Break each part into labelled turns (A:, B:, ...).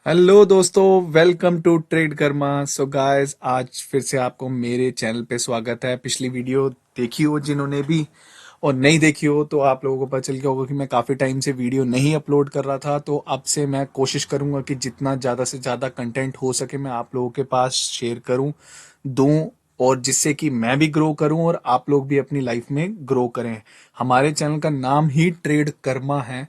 A: Hello दोस्तों, welcome to Trade Karma. So guys, आज फिर से आपको मेरे चैनल पे स्वागत है। पिछली वीडियो देखी हो जिन्होंने भी, और नहीं देखी हो तो आप लोगों को पता चल गया होगा कि मैं काफ़ी टाइम से वीडियो नहीं अपलोड कर रहा था। तो अब से मैं कोशिश करूंगा कि जितना ज़्यादा से ज़्यादा कंटेंट हो सके मैं आप लोगों के पास शेयर करूं, दूं, और जिससे कि मैं भी ग्रो करूं और आप लोग भी अपनी लाइफ में ग्रो करें। हमारे चैनल का नाम ही ट्रेड कर्मा है,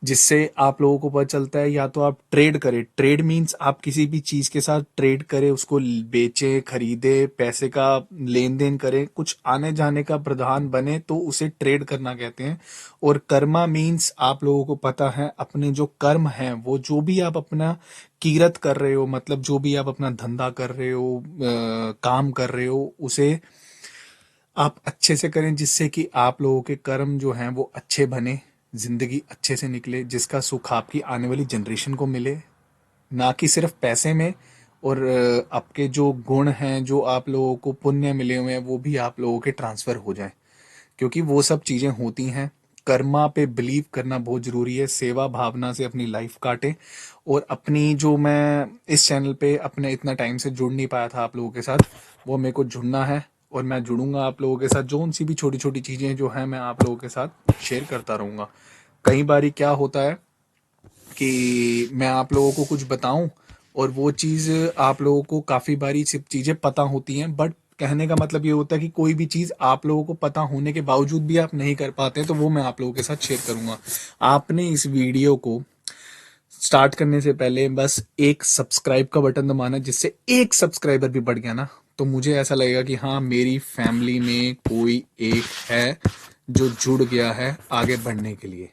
A: जिससे आप लोगों को पता चलता है या तो आप ट्रेड करें। ट्रेड मीन्स आप किसी भी चीज के साथ ट्रेड करें, उसको बेचें, खरीदे, पैसे का लेन देन करें, कुछ आने जाने का प्रधान बने, तो उसे ट्रेड करना कहते हैं। और कर्मा मीन्स आप लोगों को पता है अपने जो कर्म है, वो जो भी आप अपना किरत कर रहे हो, मतलब जो भी आप अपना धंधा कर रहे हो, काम कर रहे हो, उसे आप अच्छे से करें, जिससे कि आप लोगों के कर्म जो हैं वो अच्छे बने, जिंदगी अच्छे से निकले, जिसका सुख आपकी आने वाली जनरेशन को मिले, ना कि सिर्फ पैसे में। और आपके जो गुण हैं, जो आप लोगों को पुण्य मिले हुए हैं, वो भी आप लोगों के ट्रांसफर हो जाएं, क्योंकि वो सब चीजें होती हैं। कर्मा पे बिलीव करना बहुत जरूरी है। सेवा भावना से अपनी लाइफ काटे। और अपनी जो मैं इस चैनल पे अपने इतना टाइम से जुड़ नहीं पाया था आप लोगों के साथ, वो मेरे को जुड़ना है। और मैं जुड़ूंगा आप लोगों के साथ। जो उन सी भी छोटी छोटी चीजें जो हैं मैं आप लोगों के साथ शेयर करता रहूंगा। कई बारी क्या होता है कि मैं आप लोगों को कुछ बताऊं, और वो चीज़ आप लोगों को काफ़ी बारी सब चीज़ें पता होती हैं, बट कहने का मतलब ये होता है कि कोई भी चीज़ आप लोगों को पता होने के बावजूद भी आप नहीं कर पाते, तो वो मैं आप लोगों के साथ शेयर करूंगा। आपने इस वीडियो को स्टार्ट करने से पहले बस एक सब्सक्राइब का बटन दबाना, जिससे एक सब्सक्राइबर भी बढ़ गया ना, तो मुझे ऐसा लगेगा कि हाँ, मेरी फैमिली में कोई एक है जो जुड़ गया है आगे बढ़ने के लिए।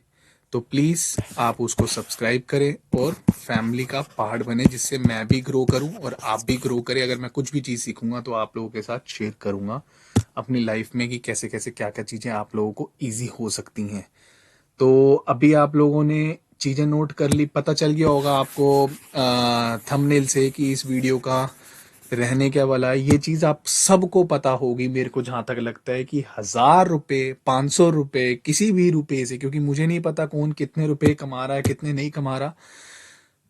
A: तो प्लीज़ आप उसको सब्सक्राइब करें और फैमिली का पार्ट बने, जिससे मैं भी ग्रो करूं और आप भी ग्रो करें। अगर मैं कुछ भी चीज़ सीखूंगा तो आप लोगों के साथ शेयर करूंगा अपनी लाइफ में, कि कैसे कैसे क्या क्या चीज़ें आप लोगों को ईजी हो सकती हैं। तो अभी आप लोगों ने चीज़ें नोट कर ली, पता चल गया होगा आपको थंबनेल से कि इस वीडियो का रहने क्या वाला है। ये चीज़ आप सबको पता होगी, मेरे को जहाँ तक लगता है, कि 1,000 रुपये, 500 रुपये, किसी भी रुपये से, क्योंकि मुझे नहीं पता कौन कितने रुपए कमा रहा है कितने नहीं कमा रहा,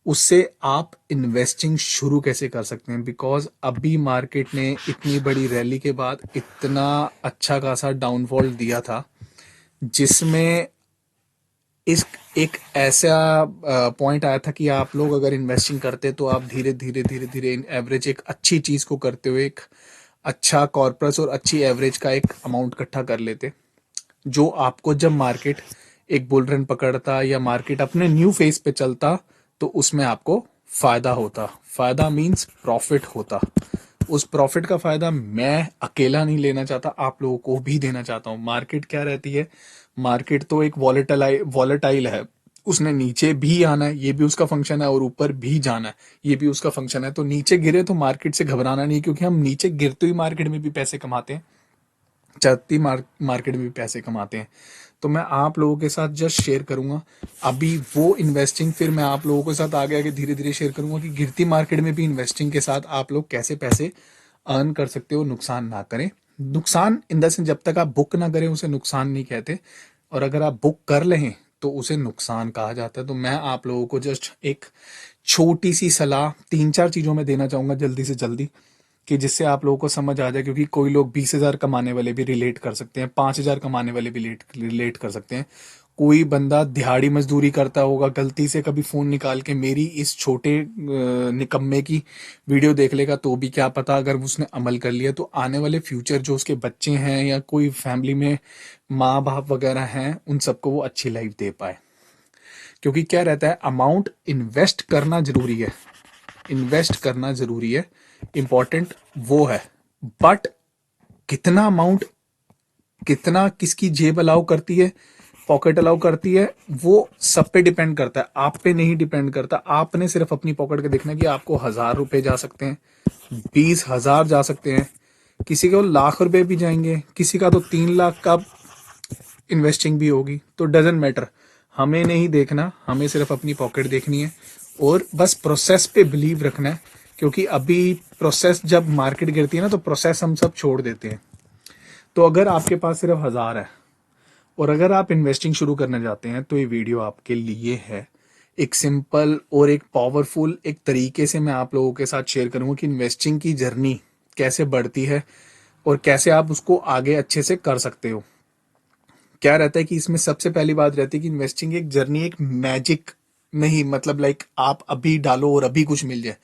A: उससे आप इन्वेस्टिंग शुरू कैसे कर सकते हैं। बिकॉज अभी मार्केट ने इतनी बड़ी रैली के बाद इतना अच्छा खासा डाउनफॉल दिया था, जिसमें इस एक ऐसा पॉइंट आया था कि आप लोग अगर इन्वेस्टिंग करते तो आप धीरे धीरे धीरे धीरे इन एवरेज एक अच्छी चीज को करते हुए एक अच्छा कॉर्पस और अच्छी एवरेज का एक अमाउंट इकट्ठा कर लेते, जो आपको जब मार्केट एक बुल रन पकड़ता या मार्केट अपने न्यू फेस पे चलता, तो उसमें आपको फायदा होता। फायदा मींस प्रॉफिट होता। उस प्रॉफिट का फायदा मैं अकेला नहीं लेना चाहता, आप लोगों को भी देना चाहता हूँ। मार्केट क्या रहती है, मार्केट तो एक वॉलेटाइल है। उसने नीचे भी आना है, ये भी उसका फंक्शन है, और ऊपर भी जाना है, ये भी उसका फंक्शन है। तो नीचे गिरे तो मार्केट से घबराना नहीं, क्योंकि हम नीचे गिरते हुए मार्केट में भी पैसे कमाते हैं, चलती मार्केट में भी पैसे कमाते हैं। तो मैं आप लोगों के साथ जस्ट शेयर करूंगा अभी वो इन्वेस्टिंग, फिर मैं आप लोगों के साथ आगे आगे धीरे धीरे शेयर करूंगा कि गिरती मार्केट में भी इन्वेस्टिंग के साथ आप लोग कैसे पैसे अर्न कर सकते हो, नुकसान ना करें। नुकसान इन द सेंस, जब तक आप बुक ना करें उसे नुकसान नहीं कहते, और अगर आप बुक कर लें तो उसे नुकसान कहा जाता है। तो मैं आप लोगों को जस्ट एक छोटी सी सलाह 3-4 चीज़ों में देना चाहूंगा जल्दी से जल्दी, कि जिससे आप लोगों को समझ आ जाए। क्योंकि कोई लोग 20,000 कमाने वाले भी रिलेट कर सकते हैं, 5,000 कमाने वाले भी रिलेट कर सकते हैं। कोई बंदा दिहाड़ी मजदूरी करता होगा, गलती से कभी फोन निकाल के मेरी इस छोटे निकम्मे की वीडियो देख लेगा, तो भी क्या पता अगर उसने अमल कर लिया तो आने वाले फ्यूचर जो उसके बच्चे हैं या कोई फैमिली में माँ बाप वगैरह हैं, उन सबको वो अच्छी लाइफ दे पाए। क्योंकि क्या रहता है, अमाउंट इन्वेस्ट करना जरूरी है, इन्वेस्ट करना जरूरी है, इंपॉर्टेंट वो है। बट कितना अमाउंट, कितना किसकी जेब अलाउ करती है, पॉकेट अलाउ करती है, वो सब पे डिपेंड करता है, आप पे नहीं डिपेंड करता। आपने सिर्फ अपनी पॉकेट के देखना है कि आपको 1,000 रुपए जा सकते हैं, 20,000 जा सकते हैं, किसी को लाख रुपए भी जाएंगे, किसी का तो 3 लाख का इन्वेस्टिंग भी होगी। तो डजेंट मैटर, हमें नहीं देखना, हमें सिर्फ अपनी पॉकेट देखनी है और बस प्रोसेस पे बिलीव रखना है। क्योंकि अभी प्रोसेस, जब मार्केट गिरती है ना, तो प्रोसेस हम सब छोड़ देते हैं। तो अगर आपके पास सिर्फ 1,000 है और अगर आप इन्वेस्टिंग शुरू करना चाहते हैं, तो ये वीडियो आपके लिए है। एक सिंपल और एक पावरफुल एक तरीके से मैं आप लोगों के साथ शेयर करूंगा कि इन्वेस्टिंग की जर्नी कैसे बढ़ती है और कैसे आप उसको आगे अच्छे से कर सकते हो। क्या रहता है कि इसमें सबसे पहली बात रहती है कि इन्वेस्टिंग एक जर्नी, एक मैजिक नहीं, मतलब लाइक आप अभी डालो और अभी कुछ मिल जाए,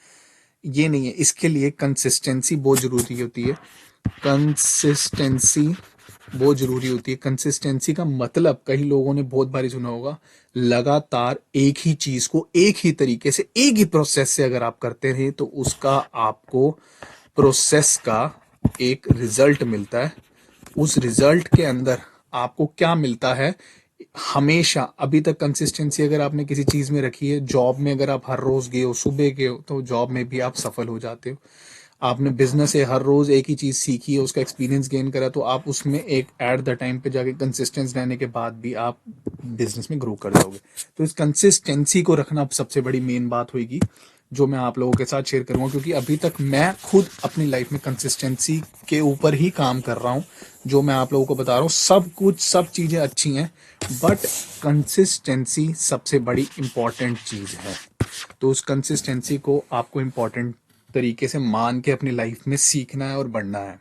A: ये नहीं है। इसके लिए कंसिस्टेंसी बहुत जरूरी होती है। कंसिस्टेंसी बहुत जरूरी होती है। कंसिस्टेंसी का मतलब कई लोगों ने बहुत बारी सुना होगा, लगातार एक ही चीज को एक ही तरीके से एक ही प्रोसेस से अगर आप करते रहे तो उसका आपको प्रोसेस का एक रिजल्ट मिलता है। उस रिजल्ट के अंदर आपको क्या मिलता है, हमेशा अभी तक कंसिस्टेंसी अगर आपने किसी चीज में रखी है, जॉब में अगर आप हर रोज गए हो, सुबह गए हो, तो जॉब में भी आप सफल हो जाते हो। आपने बिजनेस है, हर रोज एक ही चीज सीखी है, उसका एक्सपीरियंस गेन करा, तो आप उसमें एक एट द टाइम पे जाके कंसिस्टेंस रहने के बाद भी आप बिजनेस में ग्रो कर जाओगे। तो इस कंसिस्टेंसी को रखना सबसे बड़ी मेन बात होगी जो मैं आप लोगों के साथ शेयर करूंगा, क्योंकि अभी तक मैं खुद अपनी लाइफ में कंसिस्टेंसी के ऊपर ही काम कर रहा हूं। जो मैं आप लोगों को बता रहा हूं सब कुछ, सब चीजें अच्छी हैं, बट कंसिस्टेंसी सबसे बड़ी इंपॉर्टेंट चीज है। तो उस कंसिस्टेंसी को आपको इंपॉर्टेंट तरीके से मान के अपनी लाइफ में सीखना है और बढ़ना है।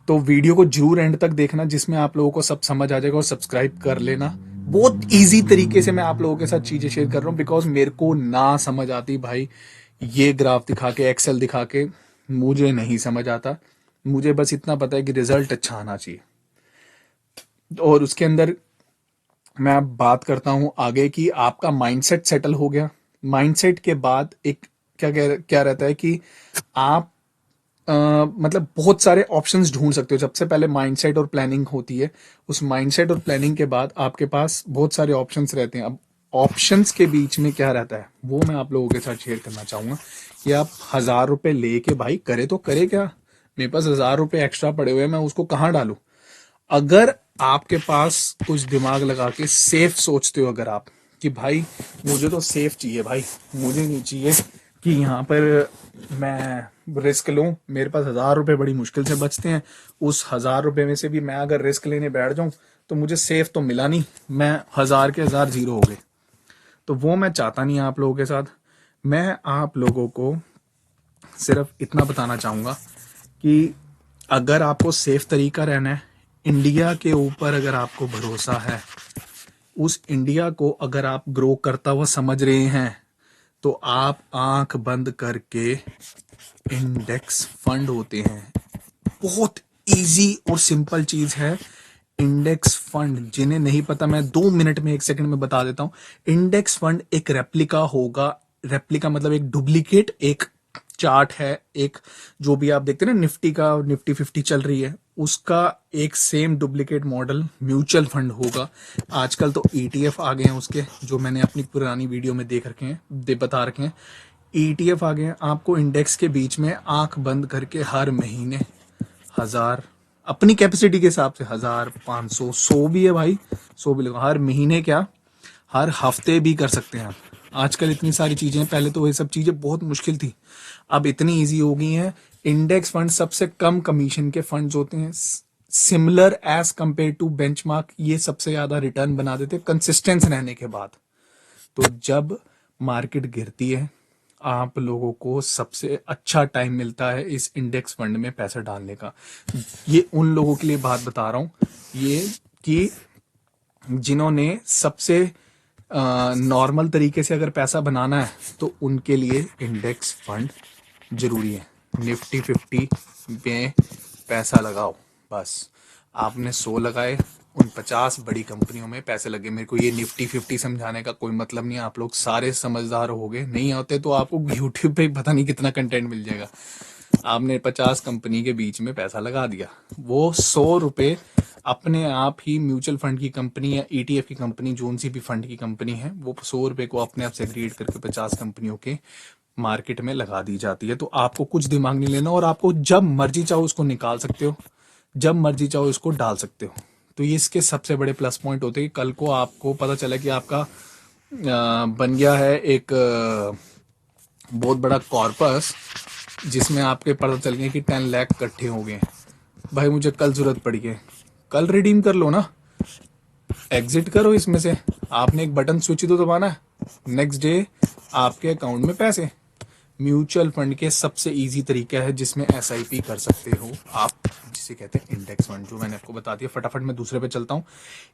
A: तो वीडियो को जरूर एंड तक देखना, जिसमें आप लोगों को सब समझ आ जाएगा, और सब्सक्राइब कर लेना। बहुत इजी तरीके से मैं आप लोगों के साथ चीजें शेयर कर रहा हूँ, बिकॉज मेरे को ना समझ आती भाई, ये ग्राफ दिखा के, एक्सेल दिखा के मुझे नहीं समझ आता। मुझे बस इतना पता है कि रिजल्ट अच्छा आना चाहिए। और उसके अंदर मैं अब बात करता हूं आगे कि आपका माइंडसेट सेटल हो गया। माइंडसेट के बाद एक क्या रहता है कि आप मतलब बहुत सारे ऑप्शंस ढूंढ सकते हो। सबसे पहले माइंडसेट और प्लानिंग होती है। उस माइंडसेट और प्लानिंग के बाद आपके पास बहुत सारे ऑप्शंस रहते हैं। अब ऑप्शंस के बीच में क्या रहता है वो मैं आप लोगों के साथ शेयर करना चाहूंगा कि आप 1,000 रुपए लेके भाई करे तो करे क्या। मेरे पास 1,000 रुपए एक्स्ट्रा पड़े हुए हैं, मैं उसको कहाँ डालूं। अगर आपके पास कुछ दिमाग लगा के सेफ सोचते हो, अगर आप कि भाई मुझे तो सेफ चाहिए भाई, मुझे नहीं चाहिए कि यहाँ पर मैं रिस्क लूं। मेरे पास 1,000 रुपए बड़ी मुश्किल से बचते हैं, उस 1,000 रुपए में से भी मैं अगर रिस्क लेने बैठ जाऊं तो मुझे सेफ तो मिला नहीं, मैं 1,000 के 1,000 जीरो हो गए। तो वो मैं चाहता नहीं आप लोगों के साथ। मैं आप लोगों को सिर्फ इतना बताना चाहूंगा कि अगर आपको सेफ तरीका रहना है, इंडिया के ऊपर अगर आपको भरोसा है, उस इंडिया को अगर आप ग्रो करता हुआ समझ रहे हैं, तो आप आंख बंद करके इंडेक्स फंड होते हैं, बहुत इजी और सिंपल चीज है। इंडेक्स फंड जिन्हें नहीं पता, मैं 2 मिनट में 1 सेकंड में बता देता हूं। इंडेक्स फंड एक रेप्लिका होगा। रेप्लिका मतलब एक डुप्लीकेट, एक चार्ट है, एक जो भी आप देखते हैं ना निफ्टी का, निफ्टी 50 चल रही है, उसका एक same duplicate model mutual fund होगा। आजकल तो ईटीएफ आ गए हैं उसके, जो मैंने अपनी पुरानी वीडियो में देख रखे हैं, बता रखे हैं। ईटीएफ आ गए हैं। आपको इंडेक्स के बीच में आंख बंद करके हर महीने 1,000, अपनी कैपेसिटी के हिसाब से 1,000, 500, 100 भी है भाई, 100 भी लगा, हर महीने क्या हर हफ्ते भी कर सकते हैं आप। आजकल इतनी सारी चीजें हैं, पहले तो ये सब चीजें बहुत मुश्किल थी, अब इतनी इजी हो गई हैं। इंडेक्स फंड सबसे कम कमीशन के फंड्स होते हैं, similar as compare to benchmark, ये सबसे ज्यादा रिटर्न बना देते कंसिस्टेंस रहने के बाद। तो जब मार्केट गिरती है, आप लोगों को सबसे अच्छा टाइम मिलता है इस इंडेक्स फंड में पैसा डालने का। ये उन लोगों के लिए बात बता रहा हूं, ये कि जिन्होंने सबसे नॉर्मल तरीके से अगर पैसा बनाना है तो उनके लिए इंडेक्स फंड जरूरी है। निफ्टी 50 में पैसा लगाओ, बस आपने 100 लगाए, उन 50 बड़ी कंपनियों में पैसे लगे। मेरे को ये निफ्टी 50 समझाने का कोई मतलब नहीं है, आप लोग सारे समझदार हो गए, नहीं होते तो आपको यूट्यूब पे पता नहीं कितना कंटेंट मिल जाएगा। आपने 50 कंपनी के बीच में पैसा लगा दिया, वो 100 रुपए अपने आप ही म्यूचुअल फंड की कंपनी या ईटीएफ की कंपनी, जोन सी भी फंड की कंपनी है, वो 100 रुपए को अपने आप सेग्रीगेट करके 50 कंपनियों के मार्केट में लगा दी जाती है। तो आपको कुछ दिमाग नहीं लेना, और आपको जब मर्जी चाहो उसको निकाल सकते हो, जब मर्जी चाहो इसको डाल सकते हो। तो ये इसके सबसे बड़े प्लस पॉइंट होते हैं कि कल को आपको पता चला कि आपका बन गया है एक बहुत बड़ा कॉर्पस, जिसमें आपके पता चल गया कि 10 लाख इकट्ठे हो गए, भाई मुझे कल जरूरत पड़ी है, कल रिडीम कर लो ना, एग्जिट करो इसमें से। आपने एक बटन स्विच तो दबाना है, नेक्स्ट डे आपके अकाउंट में पैसे। म्यूचुअल फंड के सबसे इजी तरीका है जिसमें एसआईपी कर सकते हो आप, जिसे कहते हैं इंडेक्स फंड, जो मैंने आपको बता दिया। फटाफट मैं दूसरे पे चलता हूँ।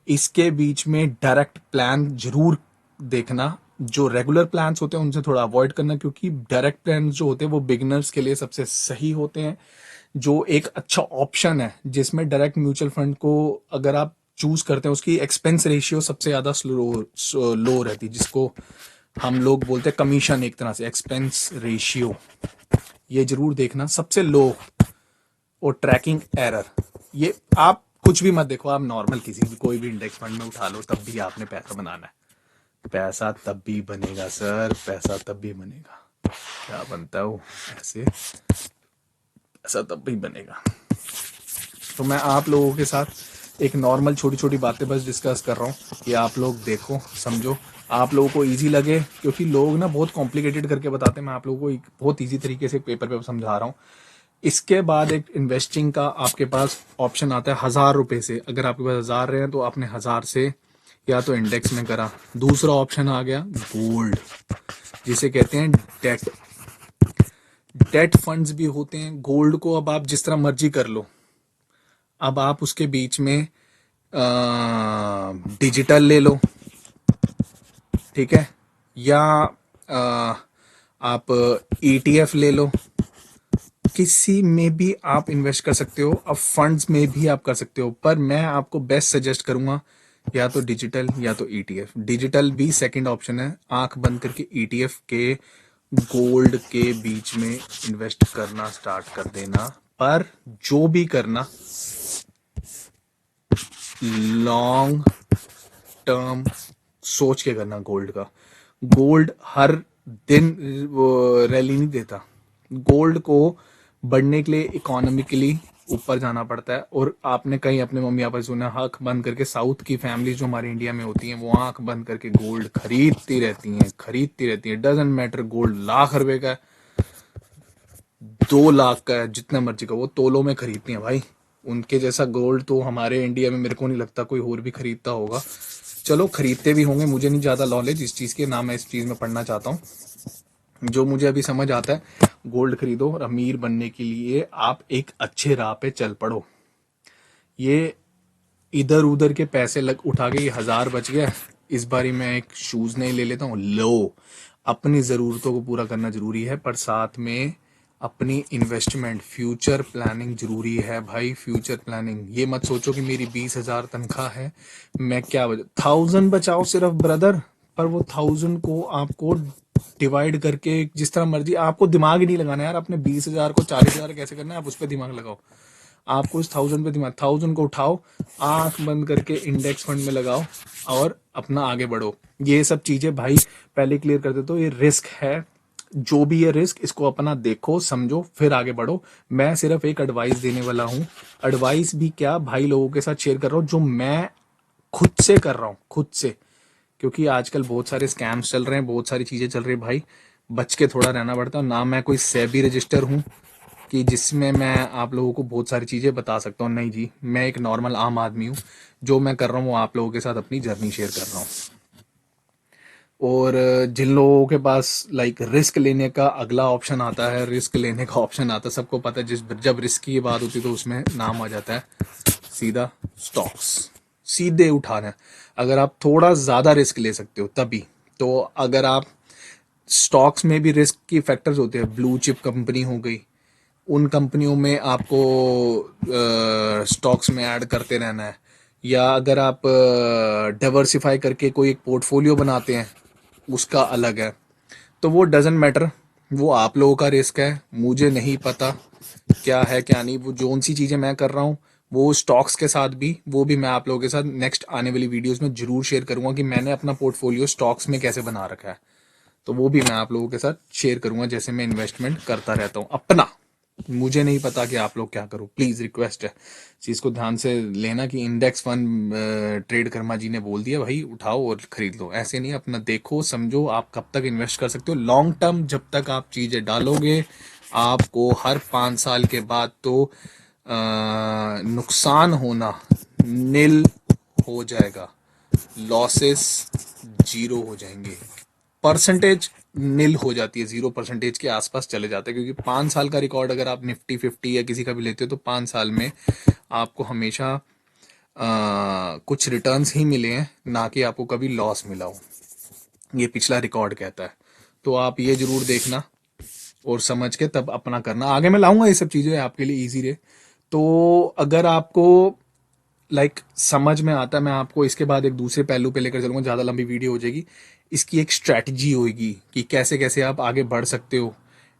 A: इसके बीच में डायरेक्ट प्लान जरूर देखना, जो रेगुलर प्लान्स होते हैं उनसे थोड़ा अवॉइड करना, क्योंकि डायरेक्ट प्लान जो होते हैं वो बिगिनर्स के लिए सबसे सही होते हैं, जो एक अच्छा ऑप्शन है। जिसमें डायरेक्ट म्यूचुअल फंड को अगर आप चूज करते हैं, उसकी एक्सपेंस रेशियो सबसे ज्यादा लो रहती है, जिसको हम लोग बोलते हैं कमीशन, एक तरह से एक्सपेंस रेशियो। ये जरूर देखना सबसे लो। और ट्रैकिंग एरर, ये आप कुछ भी मत देखो, आप नॉर्मल किसी भी कोई भी इंडेक्स फंड में उठा लो, तब भी आपने पैसा बनाना है। पैसा तब भी बनेगा सर, पैसा तब भी बनेगा। क्या बनता है वो ऐसे, पैसा तब भी बनेगा। तो मैं आप लोगों के साथ एक नॉर्मल छोटी छोटी बातें बस डिस्कस कर रहा हूँ कि आप लोग देखो समझो, आप लोगों को इजी लगे, क्योंकि लोग ना बहुत कॉम्प्लिकेटेड करके बताते हैं। मैं आप लोगों को एक बहुत इजी तरीके से पेपर पे समझा रहा हूँ। इसके बाद एक इन्वेस्टिंग का आपके पास ऑप्शन आता है 1000 रुपए से। अगर आपके पास 1000 रहे हैं तो आपने 1000 से या तो इंडेक्स में करा। दूसरा ऑप्शन आ गया गोल्ड, जिसे कहते हैं डेट। डेट फंड्स भी होते हैं। गोल्ड को अब आप जिस तरह मर्जी कर लो। अब आप उसके बीच में डिजिटल ले लो, ठीक है, या आ, आप ईटीएफ ले लो। किसी में भी आप इन्वेस्ट कर सकते हो। अब फंड्स में भी आप कर सकते हो, पर मैं आपको बेस्ट सजेस्ट करूंगा या तो डिजिटल या तो ईटीएफ। डिजिटल भी सेकंड ऑप्शन है। आंख बंद करके ईटीएफ के गोल्ड के बीच में इन्वेस्ट करना स्टार्ट कर देना। पर जो भी करना लॉन्ग टर्म सोच के करना। गोल्ड का, गोल्ड हर दिन रैली नहीं देता। गोल्ड को बढ़ने के लिए इकोनॉमिकली ऊपर जाना पड़ता है। और आपने कहीं अपने मम्मी पापा से सुना, आंख बंद करके, साउथ की फैमिली जो हमारे इंडिया में होती हैं वो आंख बंद करके गोल्ड खरीदती रहती हैं, खरीदती रहती हैं। डजेंट मैटर गोल्ड लाख रुपए का है, 2 लाख का है, जितना मर्जी का, वो तोलों में खरीदती हैं भाई। उनके जैसा गोल्ड तो हमारे इंडिया में मेरे को नहीं लगता कोई और भी खरीदता होगा। चलो खरीदते भी होंगे, मुझे नहीं ज्यादा नॉलेज इस चीज के, ना मैं इस चीज में पढ़ना चाहता हूँ। जो मुझे अभी समझ आता है, गोल्ड खरीदो और अमीर बनने के लिए आप एक अच्छे राह पे चल पड़ो। ये इधर उधर के पैसे उठा के ये 1000 बच गया, इस बारी मैं एक शूज नहीं ले लेता हूँ। लो, अपनी जरूरतों को पूरा करना जरूरी है, पर साथ में अपनी इन्वेस्टमेंट, फ्यूचर प्लानिंग जरूरी है भाई। फ्यूचर प्लानिंग, ये मत सोचो कि मेरी 20,000 तनख्वाह है, मैं क्या 1000 बचाओ सिर्फ ब्रदर। पर वो 1000 को आपको डिवाइड करके जिस तरह मर्जी, आपको दिमाग ही नहीं लगाना यार। अपने 20,000 को 40,000 कैसे करना है, आप उस पर दिमाग लगाओ। आपको इस 1000 पे दिमाग, 1000 को उठाओ, आंख बंद करके इंडेक्स फंड में लगाओ और अपना आगे बढ़ो। ये सब चीजें भाई पहले क्लियर कर देते हो। ये रिस्क है, जो भी ये रिस्क, इसको अपना देखो समझो फिर आगे बढ़ो। मैं सिर्फ एक एडवाइस देने वाला हूँ। एडवाइस भी क्या, भाई लोगों के साथ शेयर कर रहा हूँ जो मैं खुद से कर रहा हूँ, खुद से। क्योंकि आजकल बहुत सारे स्कैम्स चल रहे हैं, बहुत सारी चीजें चल रही है भाई, बच के थोड़ा रहना पड़ता है। ना मैं कोई सेबी रजिस्टर हूँ कि जिसमें मैं आप लोगों को बहुत सारी चीजें बता सकता हूँ। नहीं जी, मैं एक नॉर्मल आम आदमी हूँ। जो मैं कर रहा हूँ वो आप लोगों के साथ अपनी जर्नी शेयर कर रहा हूँ। और जिन लोगों के पास लाइक रिस्क लेने का अगला ऑप्शन आता है, रिस्क लेने का ऑप्शन आता है, सबको पता है जिस जब रिस्क की बात होती है तो उसमें नाम आ जाता है सीधा स्टॉक्स। सीधे उठाना है। अगर आप थोड़ा ज्यादा रिस्क ले सकते हो तभी। तो अगर आप स्टॉक्स में भी रिस्क की फैक्टर्स होते हैं, ब्लू चिप कंपनी हो गई, उन कंपनियों में आपको स्टॉक्स में ऐड करते रहना है। या अगर आप डाइवर्सिफाई करके कोई एक पोर्टफोलियो बनाते हैं, उसका अलग है। तो वो डजेंट मैटर, वो आप लोगों का रिस्क है, मुझे नहीं पता क्या है क्या नहीं। वो जोन सी चीजें मैं कर रहा हूँ वो स्टॉक्स के साथ भी, वो भी मैं आप लोगों के साथ नेक्स्ट आने वाली वीडियोस में जरूर शेयर करूंगा कि मैंने अपना पोर्टफोलियो स्टॉक्स में कैसे बना रखा है। तो वो भी मैं आप लोगों के साथ शेयर करूंगा, जैसे मैं इन्वेस्टमेंट करता रहता हूँ अपना। मुझे नहीं पता कि आप लोग क्या करो, प्लीज रिक्वेस्ट है इस चीज को ध्यान से लेना कि इंडेक्स फंड ट्रेड कर्मा जी ने बोल दिया भाई उठाओ और खरीद लो, ऐसे नहीं। अपना देखो समझो आप कब तक इन्वेस्ट कर सकते हो। लॉन्ग टर्म जब तक आप चीजें डालोगे, आपको हर 5 साल के बाद तो नुकसान होना नील हो जाएगा, लॉसेस जीरो हो जाएंगे। परसेंटेज नील हो जाती है, 0% के आसपास चले जाते हैं, क्योंकि 5 साल का रिकॉर्ड अगर आप निफ्टी 50 या किसी का भी लेते हो तो 5 साल में आपको हमेशा कुछ रिटर्न्स ही मिले हैं, ना कि आपको कभी लॉस मिला हो। ये पिछला रिकॉर्ड कहता है। तो आप ये जरूर देखना और समझ के तब अपना करना। आगे मैं लाऊंगा ये सब चीज़ें आपके लिए इजी रहे। तो अगर आपको समझ में आता है, मैं आपको इसके बाद एक दूसरे पहलू पे लेकर चलूंगा, ज़्यादा लंबी वीडियो हो जाएगी। इसकी एक स्ट्रैटेजी होगी कि कैसे कैसे आप आगे बढ़ सकते हो।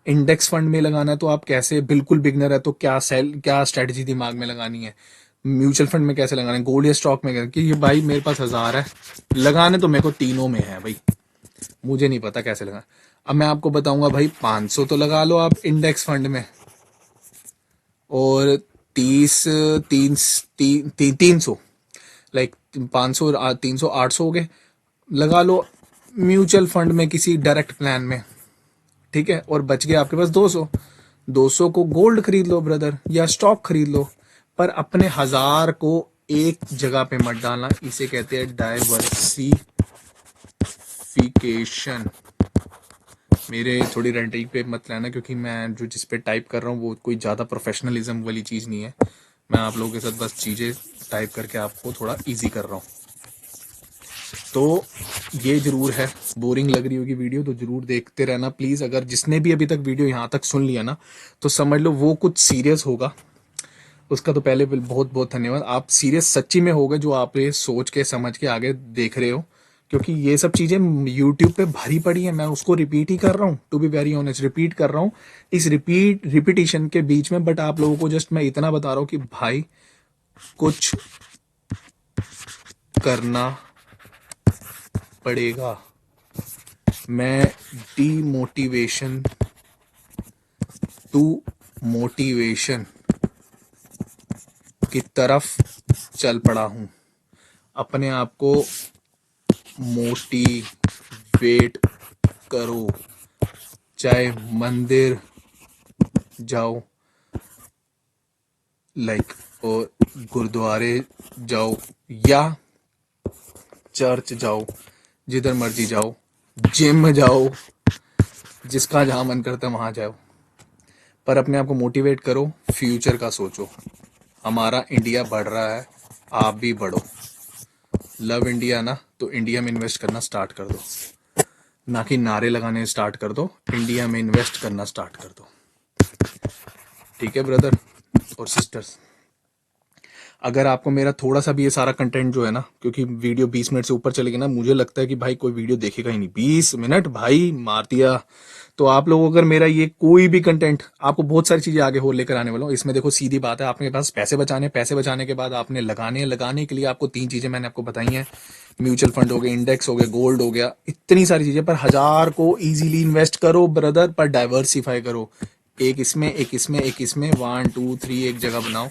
A: इंडेक्स फंड में लगाना है तो आप कैसे, बिल्कुल बिगनर है तो क्या स्ट्रैटेजी दिमाग में लगानी है। म्यूचुअल फंड में कैसे लगाना है, गोल्ड या स्टॉक में कि ये भाई मेरे पास 1000 है, लगाने तो मेरे को तीनों में है भाई, मुझे नहीं पता कैसे लगाना। अब मैं आपको बताऊंगा भाई 500 तो लगा लो आप इंडेक्स फंड में, और 30 तीन ती, ती, 300 लाइक 500 300 800 हो गए, लगा लो म्यूचुअल फंड में किसी डायरेक्ट प्लान में, ठीक है। और बच गया आपके पास 200, 200 को गोल्ड खरीद लो ब्रदर, या स्टॉक खरीद लो, पर अपने 1000 को एक जगह पे मत डालना। इसे कहते हैं डाइवर्सिफिकेशन। मेरे थोड़ी रेंटिंग पे मत लेना, क्योंकि मैं जो जिस पे टाइप कर रहा हूँ वो कोई ज़्यादा प्रोफेशनलिज्म वाली चीज़ नहीं है। मैं आप लोगों के साथ बस चीज़ें टाइप करके आपको थोड़ा इजी कर रहा हूँ। तो ये जरूर है, बोरिंग लग रही होगी वीडियो तो जरूर देखते रहना प्लीज़। अगर जिसने भी अभी तक वीडियो यहाँ तक सुन लिया ना, तो समझ लो वो कुछ सीरियस होगा। उसका तो पहले बहुत बहुत धन्यवाद। आप सीरियस सच्ची में हो गए जो आप ये सोच के समझ के आगे देख रहे हो, क्योंकि ये सब चीज़ें यूट्यूब पे भरी पड़ी है। मैं उसको रिपीट ही कर रहा हूँ, to be very honest repeat कर रहा हूँ इस रिपीटिशन के बीच में। बट आप लोगों को जस्ट मैं इतना बता रहा हूँ कि भाई कुछ करना पड़ेगा। मैं डीमोटिवेशन टू मोटिवेशन की तरफ चल पड़ा हूँ। अपने आप को मोटिवेट करो, चाहे मंदिर जाओ और गुरुद्वारे जाओ या चर्च जाओ, जिधर मर्जी जाओ, जिम जाओ, जिसका जहाँ मन करता है वहाँ जाओ, पर अपने आप को मोटिवेट करो, फ्यूचर का सोचो। हमारा इंडिया बढ़ रहा है, आप भी बढ़ो। लव इंडिया ना, तो इंडिया में इन्वेस्ट करना स्टार्ट कर दो, ना कि नारे लगाने स्टार्ट कर दो, इंडिया में इन्वेस्ट करना स्टार्ट कर दो। ठीक है ब्रदर और सिस्टर्स। अगर आपको मेरा थोड़ा सा भी ये सारा कंटेंट जो है ना, क्योंकि वीडियो 20 मिनट से ऊपर चलेगी ना, मुझे लगता है कि भाई कोई वीडियो देखेगा ही नहीं, 20 मिनट भाई मार दिया। तो आप लोग अगर मेरा ये कोई भी कंटेंट, आपको बहुत सारी चीजें आगे हो लेकर आने वाला हूँ। इसमें देखो सीधी बात है, आपके पास पैसे बचाने, पैसे बचाने के बाद आपने लगाने के लिए आपको 3 चीजें मैंने आपको बताई हैं। म्यूचुअल फंड हो गए, इंडेक्स हो गए, गोल्ड हो गया, इतनी सारी चीजें। पर 1000 को इजीली इन्वेस्ट करो ब्रदर, पर डाइवर्सिफाई करो। एक इसमें, एक इसमें, एक इसमें, 1 2 3 एक जगह बनाओ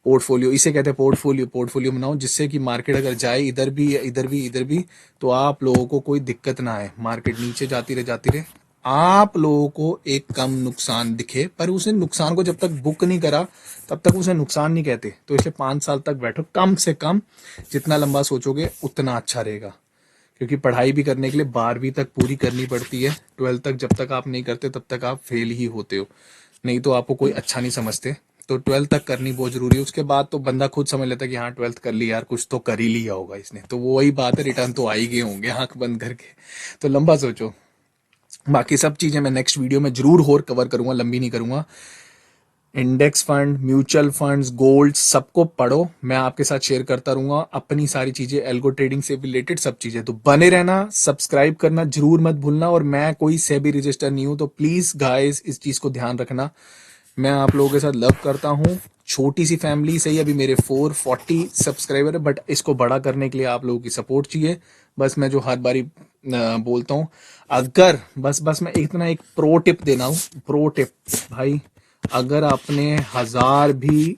A: पोर्टफोलियो। इसे कहते हैं पोर्टफोलियो बनाओ, जिससे कि मार्केट अगर जाए इधर भी इधर भी इधर भी, तो आप लोगों को कोई दिक्कत ना आए। मार्केट नीचे जाती रहे, आप लोगों को एक कम नुकसान दिखे, पर उसे नुकसान को जब तक बुक नहीं करा तब तक उसे नुकसान नहीं कहते। तो इसलिए 5 साल तक बैठो, कम से कम जितना लंबा सोचोगे उतना अच्छा रहेगा। क्योंकि पढ़ाई भी करने के लिए 12वीं तक पूरी करनी पड़ती है, 12th तक जब तक आप नहीं करते तब तक आप फेल ही होते हो, नहीं तो आपको कोई अच्छा नहीं समझते। तो 12th तक करनी बहुत जरूरी है। उसके बाद तो बंदा खुद समझ लेता है कि हाँ 12th कर ली यार, कुछ तो कर ही लिया होगा इसने, तो वो वही बात है, रिटर्न तो आ ही गए होंगे आंख बंद करके। तो लंबा सोचो। बाकी सब चीजें मैं नेक्स्ट वीडियो में जरूर और कवर करूंगा, लंबी नहीं करूंगा। Index fund, mutual funds, gold, सबको पढ़ो, मैं आपके साथ शेयर करता रहूंगा अपनी सारी चीजें, एल्गो ट्रेडिंग से रिलेटेड सब चीजें। तो बने रहना, सब्सक्राइब करना जरूर मत भूलना। और मैं कोई सेबी रजिस्टर नहीं हूं, तो प्लीज गाइस इस चीज को ध्यान रखना। मैं आप लोगों के साथ लव करता हूँ, छोटी सी फैमिली से ही अभी मेरे 440 सब्सक्राइबर है, बट इसको बड़ा करने के लिए आप लोगों की सपोर्ट चाहिए। बस मैं जो हर बारी बोलता हूँ, अगर बस मैं इतना एक प्रो टिप देना हूँ, प्रो टिप भाई, अगर आपने 1000 भी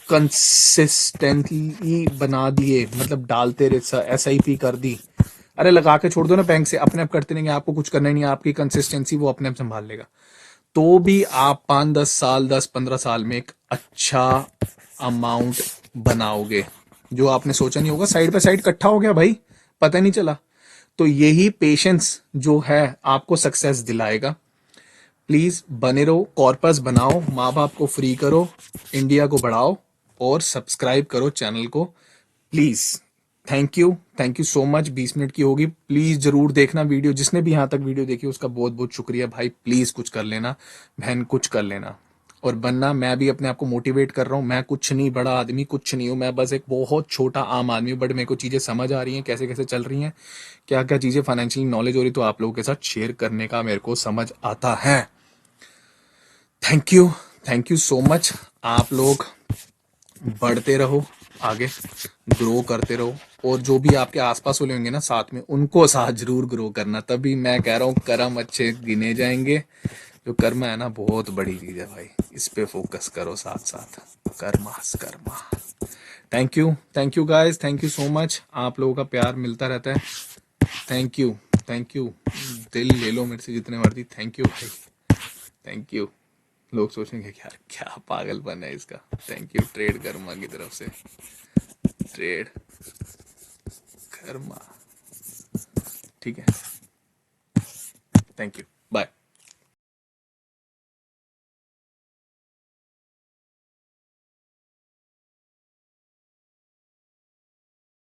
A: कंसिस्टेंटली बना दिए, मतलब डालते रहे, SIP कर दी, अरे लगा के छोड़ दो ना बैंक से, अपने आप करते रहेंगे, आपको कुछ करना ही नहीं, आपकी कंसिस्टेंसी वो अपने आप संभाल लेगा। तो भी आप 5-10 साल, 10-15 साल में एक अच्छा अमाउंट बनाओगे, जो आपने सोचा नहीं होगा। साइड बाय साइड इकट्ठा हो गया भाई, पता ही नहीं चला। तो यही पेशेंस जो है आपको सक्सेस दिलाएगा। प्लीज बने रहो, कॉर्पस बनाओ, माँ बाप को फ्री करो, इंडिया को बढ़ाओ और सब्सक्राइब करो चैनल को please. Thank you so much. 20 minute की होगी, प्लीज जरूर देखना वीडियो। जिसने भी यहाँ तक वीडियो देखी उसका बहुत बहुत शुक्रिया भाई। प्लीज कुछ कर लेना बहन, कुछ कर लेना और बनना। मैं भी अपने आप को मोटिवेट कर रहा हूँ। मैं कुछ नहीं बड़ा आदमी, कुछ नहीं हूँ, मैं बस एक बहुत छोटा आम आदमी हूँ, बट मेरे को चीजें समझ आ रही हैं कैसे कैसे चल रही हैं, क्या क्या चीजें फाइनेंशियल नॉलेज हो रही, तो आप लोगों के साथ शेयर करने का मेरे को समझ आता है। Thank you so much. आप लोग बढ़ते रहो, आगे ग्रो करते रहो, और जो भी आपके आसपास वाले होंगे ना साथ में, उनको साथ जरूर ग्रो करना। तभी मैं कह रहा हूँ कर्म अच्छे गिने जाएंगे। जो कर्म है ना, बहुत बड़ी चीज है भाई, इस पे फोकस करो साथ साथ। Karmas Karma. Thank you guys, thank you so much. आप लोगों का प्यार मिलता रहता है। Thank you. दिल ले लो मेरे से जितने मर्जी। थैंक यू भाई, थैंक यू। लोग सोचेंगे क्या क्या पागलपन है इसका। थैंक यू ट्रेड कर्मा की तरफ से। ट्रेड कर्मा, ठीक है। Thank you, bye.